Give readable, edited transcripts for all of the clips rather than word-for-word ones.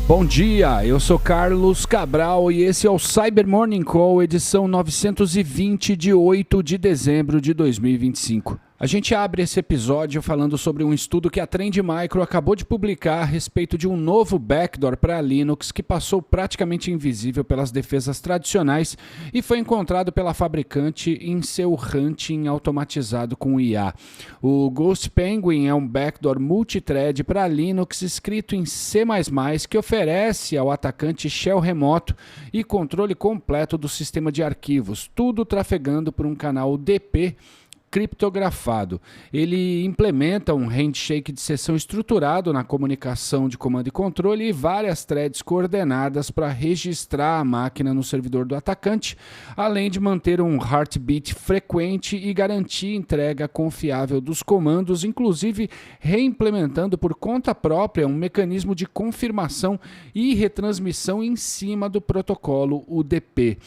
Bom dia, eu sou Carlos Cabral e esse é o Cyber Morning Call, edição 920 de 8 de dezembro de 2025. A gente abre esse episódio falando sobre um estudo que a Trend Micro acabou de publicar a respeito de um novo backdoor para Linux que passou praticamente invisível pelas defesas tradicionais e foi encontrado pela fabricante em seu hunting automatizado com IA. O Ghost Penguin é um backdoor multithread para Linux escrito em C++, que oferece ao atacante shell remoto e controle completo do sistema de arquivos, tudo trafegando por um canal UDP criptografado. Ele implementa um handshake de sessão estruturado na comunicação de comando e controle e várias threads coordenadas para registrar a máquina no servidor do atacante, além de manter um heartbeat frequente e garantir entrega confiável dos comandos, inclusive reimplementando por conta própria um mecanismo de confirmação e retransmissão em cima do protocolo UDP.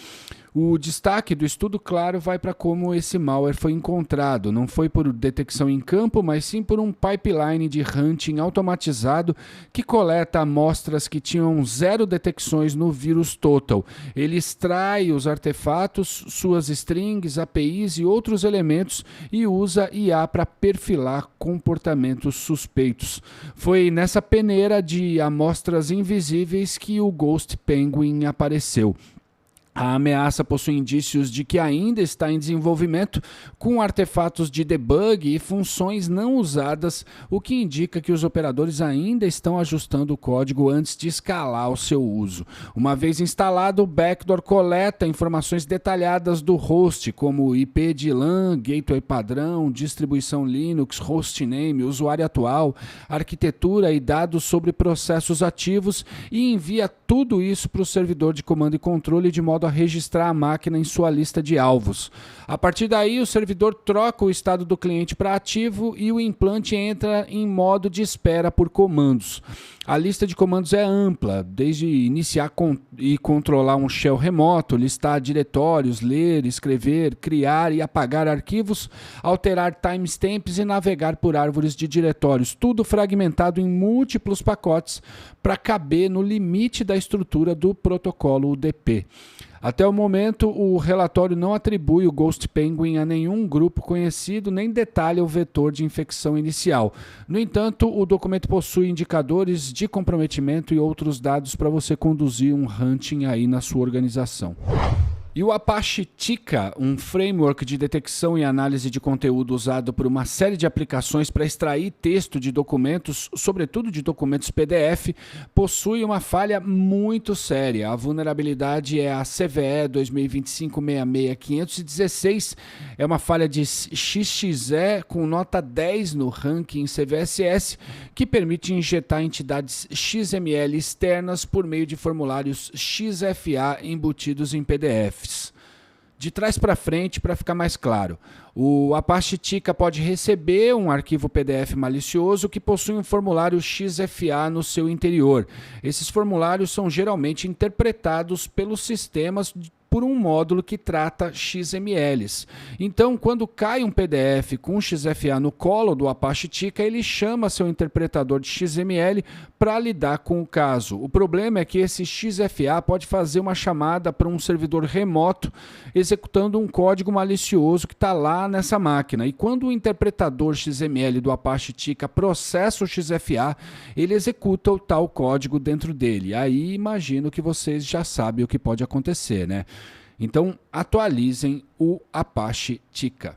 O destaque do estudo, claro, vai para como esse malware foi encontrado. Não foi por detecção em campo, mas sim por um pipeline de hunting automatizado que coleta amostras que tinham 0 detecções no vírus total. Ele extrai os artefatos, suas strings, APIs e outros elementos e usa IA para perfilar comportamentos suspeitos. Foi nessa peneira de amostras invisíveis que o Ghost Penguin apareceu. A ameaça possui indícios de que ainda está em desenvolvimento, com artefatos de debug e funções não usadas, o que indica que os operadores ainda estão ajustando o código antes de escalar o seu uso. Uma vez instalado, o backdoor coleta informações detalhadas do host, como IP de LAN, gateway padrão, distribuição Linux, hostname, usuário atual, arquitetura e dados sobre processos ativos e envia tudo isso para o servidor de comando e controle de modo a registrar a máquina em sua lista de alvos. A partir daí, o servidor troca o estado do cliente para ativo e o implante entra em modo de espera por comandos. A lista de comandos é ampla, desde iniciar e controlar um shell remoto, listar diretórios, ler, escrever, criar e apagar arquivos, alterar timestamps e navegar por árvores de diretórios, tudo fragmentado em múltiplos pacotes para caber no limite da estrutura do protocolo UDP. Até o momento, o relatório não atribui o Ghost Penguin a nenhum grupo conhecido, nem detalha o vetor de infecção inicial. No entanto, o documento possui indicadores de comprometimento e outros dados para você conduzir um hunting aí na sua organização. E o Apache Tika, um framework de detecção e análise de conteúdo usado por uma série de aplicações para extrair texto de documentos, sobretudo de documentos PDF, possui uma falha muito séria. A vulnerabilidade é a CVE 2025-66516, é uma falha de XXE com nota 10 no ranking CVSS, que permite injetar entidades XML externas por meio de formulários XFA embutidos em PDF. De trás para frente, para ficar mais claro, o Apache Tika pode receber um arquivo PDF malicioso que possui um formulário XFA no seu interior. Esses formulários são geralmente interpretados pelos sistemas por um módulo que trata XMLs. Então, quando cai um PDF com XFA no colo do Apache Tika, ele chama seu interpretador de XML para lidar com o caso. O problema é que esse XFA pode fazer uma chamada para um servidor remoto executando um código malicioso que está lá nessa máquina. E quando o interpretador XML do Apache Tika processa o XFA, ele executa o tal código dentro dele. Aí imagino que vocês já sabem o que pode acontecer, né? Então, atualizem o Apache Tika.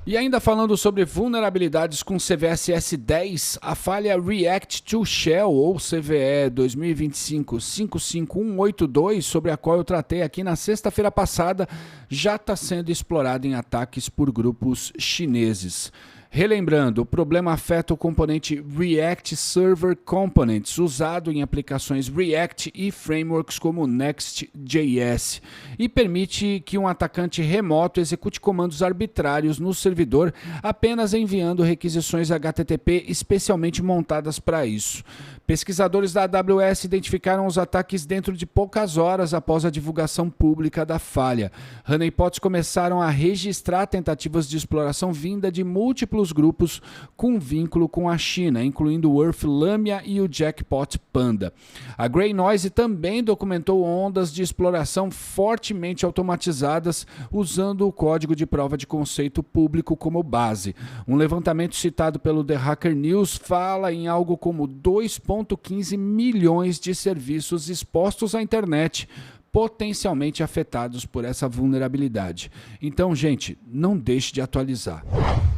E ainda falando sobre vulnerabilidades com CVSS 10, a falha React to Shell, ou CVE 2025-55182, sobre a qual eu tratei aqui na sexta-feira passada, já está sendo explorada em ataques por grupos chineses. Relembrando, o problema afeta o componente React Server Components, usado em aplicações React e frameworks como Next.js, e permite que um atacante remoto execute comandos arbitrários no servidor, apenas enviando requisições HTTP especialmente montadas para isso. Pesquisadores da AWS identificaram os ataques dentro de poucas horas após a divulgação pública da falha. Honeypots começaram a registrar tentativas de exploração vinda de múltiplos múltiplos grupos com vínculo com a China, incluindo o Earth Lamia e o Jackpot Panda. A Grey Noise também documentou ondas de exploração fortemente automatizadas usando o código de prova de conceito público como base. Um levantamento citado pelo The Hacker News fala em algo como 2,15 milhões de serviços expostos à internet, potencialmente afetados por essa vulnerabilidade. Então, gente, não deixe de atualizar.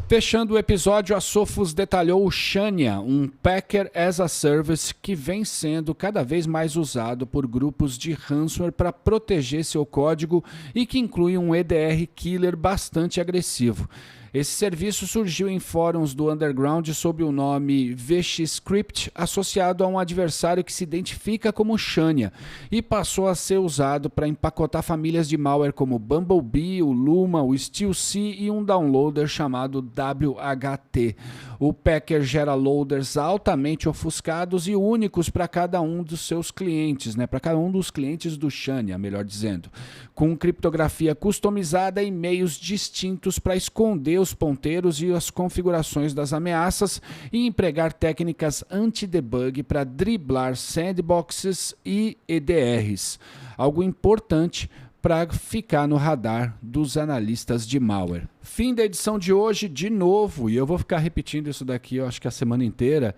Fechando o episódio, a Sophos detalhou o Shania, um Packer as a Service que vem sendo cada vez mais usado por grupos de ransomware para proteger seu código e que inclui um EDR killer bastante agressivo. Esse serviço surgiu em fóruns do Underground sob o nome VXScript, associado a um adversário que se identifica como Shania, e passou a ser usado para empacotar famílias de malware como Bumblebee, o Luma, o SteelC e um downloader chamado WHT. O Packer gera loaders altamente ofuscados e únicos para cada um dos seus clientes, para cada um dos clientes do Shania, melhor dizendo, com criptografia customizada e meios distintos para esconder os ponteiros e as configurações das ameaças e empregar técnicas anti-debug para driblar sandboxes e EDRs. Algo importante para ficar no radar dos analistas de malware. Fim da edição de hoje, de novo, e eu vou ficar repetindo isso daqui, eu acho que a semana inteira.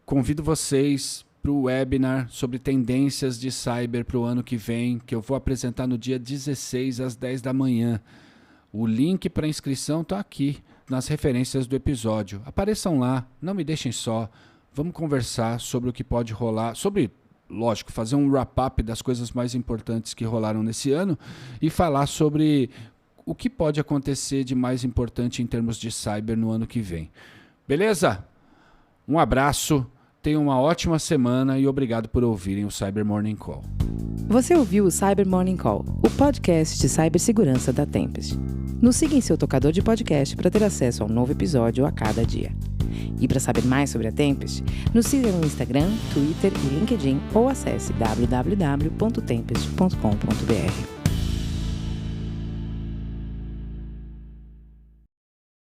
Convido vocês para o webinar sobre tendências de cyber para o ano que vem, que eu vou apresentar no dia 16 às 10 da manhã. O link para inscrição está aqui nas referências do episódio. Apareçam lá, não me deixem só. Vamos conversar sobre o que pode rolar, lógico, fazer um wrap-up das coisas mais importantes que rolaram nesse ano e falar sobre o que pode acontecer de mais importante em termos de cyber no ano que vem. Beleza? Um abraço, tenham uma ótima semana e obrigado por ouvirem o Cyber Morning Call. Você ouviu o Cyber Morning Call, o podcast de cibersegurança da Tempest. Nos siga em seu tocador de podcast para ter acesso a um novo episódio a cada dia. E para saber mais sobre a Tempest, nos siga no Instagram, Twitter e LinkedIn ou acesse www.tempest.com.br.